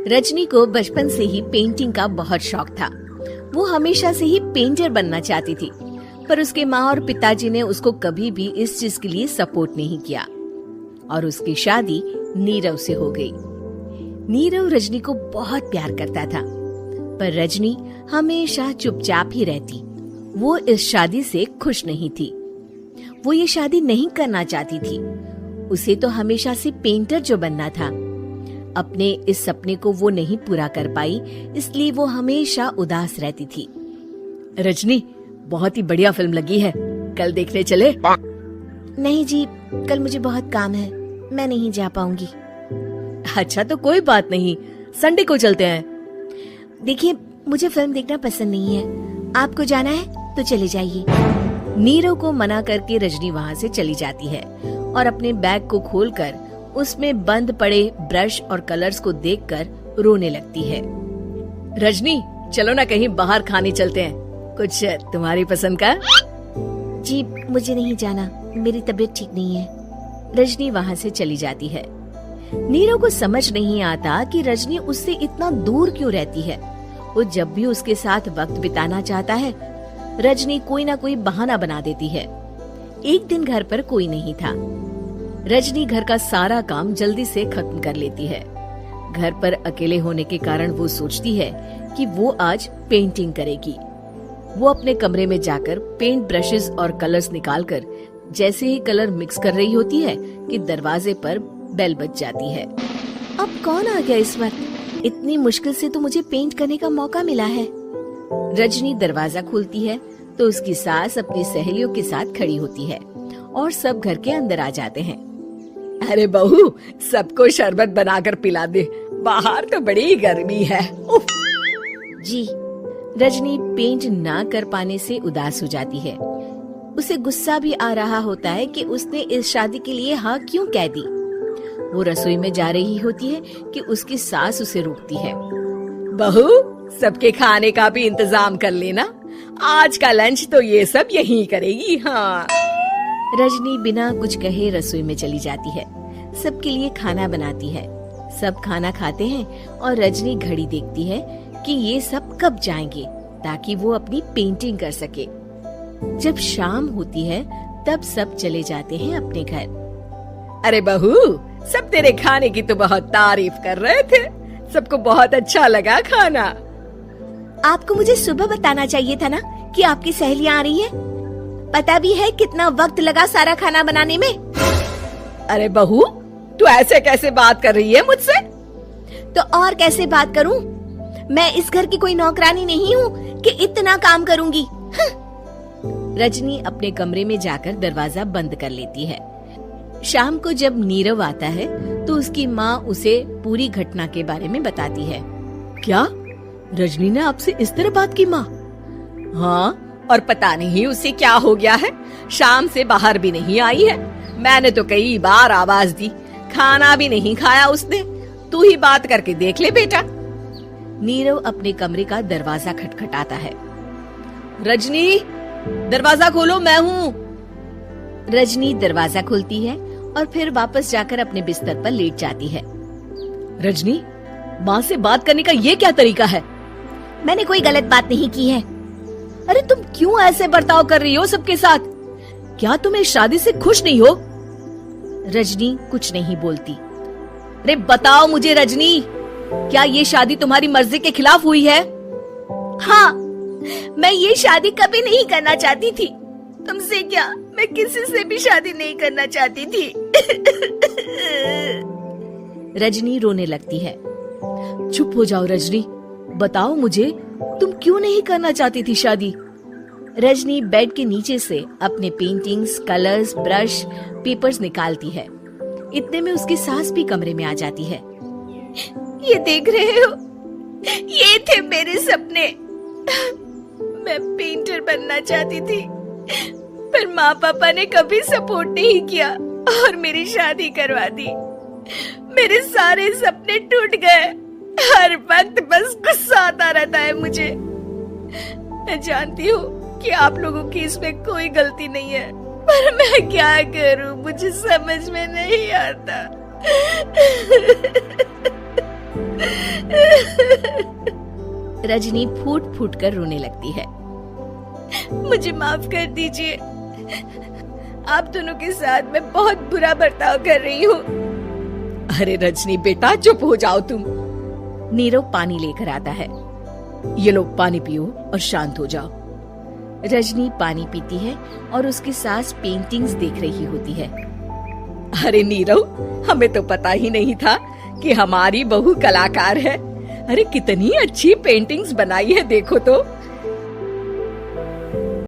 रजनी को बचपन से ही पेंटिंग का बहुत शौक था। वो हमेशा से ही पेंटर बनना चाहती थी, पर उसके माँ और पिताजी ने उसको कभी भी इस चीज के लिए सपोर्ट नहीं किया और उसकी शादी नीरव से हो गई। नीरव रजनी को बहुत प्यार करता था, पर रजनी हमेशा चुपचाप ही रहती। वो इस शादी से खुश नहीं थी। वो ये शादी नहीं करना चाहती थी। उसे तो हमेशा से पेंटर जो बनना था। अपने इस सपने को वो नहीं पूरा कर पाई, इसलिए वो हमेशा उदास रहती थी। रजनी, बहुत ही बढ़िया फिल्म लगी है, कल देखने चले? नहीं जी, कल मुझे बहुत काम है, मैं नहीं जा पाऊंगी। अच्छा तो कोई बात नहीं, संडे को चलते हैं। देखिए, मुझे फिल्म देखना पसंद नहीं है। आपको जाना है तो चले जाइए। नीरव को मना करके रजनी वहाँ से चली जाती है और अपने बैग को खोलकर उसमें बंद पड़े ब्रश और कलर्स को देखकर रोने लगती है। रजनी, चलो ना कहीं बाहर खाने चलते हैं, कुछ तुम्हारी पसंद का। जी, मुझे नहीं जाना, मेरी तबीयत ठीक नहीं है। रजनी वहाँ से चली जाती है। नीरव को समझ नहीं आता कि रजनी उससे इतना दूर क्यों रहती है। वो जब भी उसके साथ वक्त बिताना चाहता है, रजनी कोई ना कोई बहाना बना देती है। एक दिन घर पर कोई नहीं था। रजनी घर का सारा काम जल्दी से खत्म कर लेती है। घर पर अकेले होने के कारण वो सोचती है कि वो आज पेंटिंग करेगी। वो अपने कमरे में जाकर पेंट ब्रशेस और कलर्स निकालकर जैसे ही कलर मिक्स कर रही होती है कि दरवाजे पर बेल बज जाती है। अब कौन आ गया इस वक्त? इतनी मुश्किल से तो मुझे पेंट करने का मौका मिला है। रजनी दरवाजा खोलती है तो उसकी सास अपनी सहेलियों के साथ खड़ी होती है और सब घर के अंदर आ जाते हैं। अरे बहू, सबको शरबत बनाकर पिला दे, बाहर तो बड़ी गर्मी है। उफ। जी। रजनी पेंट ना कर पाने से उदास हो जाती है। उसे गुस्सा भी आ रहा होता है कि उसने इस शादी के लिए हाँ क्यों कह दी। वो रसोई में जा रही होती है कि उसकी सास उसे रोकती है। बहू, सबके खाने का भी इंतजाम कर लेना, आज का लंच तो ये सब यहीं करेगी। हाँ। रजनी बिना कुछ कहे रसोई में चली जाती है। सबके लिए खाना बनाती है। सब खाना खाते हैं और रजनी घड़ी देखती है कि ये सब कब जाएंगे ताकि वो अपनी पेंटिंग कर सके। जब शाम होती है तब सब चले जाते हैं अपने घर। अरे बहू, सब तेरे खाने की तो बहुत तारीफ कर रहे थे, सबको बहुत अच्छा लगा खाना। आपको मुझे सुबह बताना चाहिए था ना कि आपकी सहेलियां आ रही हैं। पता भी है कितना वक्त लगा सारा खाना बनाने में। अरे बहू, तू ऐसे कैसे बात कर रही है मुझसे? तो और कैसे बात करूं? मैं इस घर की कोई नौकरानी नहीं हूँ कि इतना काम करूंगी। रजनी अपने कमरे में जाकर दरवाजा बंद कर लेती है। शाम को जब नीरव आता है तो उसकी माँ उसे पूरी घटना के बारे में बताती है। क्या रजनी ने आपसे इस तरह बात की माँ? हाँ, और पता नहीं उसे क्या हो गया है, शाम से बाहर भी नहीं आई है। मैंने तो कई बार आवाज दी, खाना भी नहीं खाया उसने। तू ही बात करके देख ले बेटा। नीरव अपने कमरे का दरवाजा खटखटाता है। रजनी, दरवाजा खोलो, मैं हूँ। रजनी दरवाजा खोलती है और फिर वापस जाकर अपने बिस्तर पर लेट जाती है। रजनी, माँ से बात करने का ये क्या तरीका है? मैंने कोई गलत बात नहीं की है। अरे तुम क्यों ऐसे बर्ताव कर रही हो सबके साथ? क्या तुम इस शादी से खुश नहीं हो? रजनी कुछ नहीं बोलती। अरे बताओ मुझे रजनी, क्या ये शादी तुम्हारी मर्जी के खिलाफ हुई है? हाँ, मैं ये शादी कभी नहीं करना चाहती थी। तुमसे क्या, मैं किसी से भी शादी नहीं करना चाहती थी। रजनी रोने लगती है। चुप हो जाओ रजनी, बताओ मुझे, तुम क्यों नहीं करना चाहती थी शादी? रजनी बेड के नीचे से अपने पेंटिंग्स, कलर्स, ब्रश, पेपर्स निकालती है। इतने में उसकी सास भी कमरे में आ जाती है। ये देख रहे हो, ये थे मेरे सपने। मैं पेंटर बनना चाहती थी, पर माँ पापा ने कभी सपोर्ट नहीं किया और मेरी शादी करवा दी। मेरे सारे सपने टूट गए। हर वक्त बस गुस्सा आता रहता है मुझे। मैं जानती हूँ कि आप लोगों की इसमें कोई गलती नहीं है, पर मैं क्या करूँ, मुझे समझ में नहीं आता। रजनी फूट फूट कर रोने लगती है। मुझे माफ कर दीजिए, आप दोनों के साथ मैं बहुत बुरा बर्ताव कर रही हूँ। अरे रजनी बेटा चुप हो जाओ तुम। नीरव पानी लेकर आता है। ये लो पानी पियो और शांत हो जाओ। रजनी पानी पीती है और उसकी सास पेंटिंग्स देख रही होती है। अरे नीरव, हमें तो पता ही नहीं था कि हमारी बहू कलाकार है। अरे कितनी अच्छी पेंटिंग्स बनाई है, देखो तो।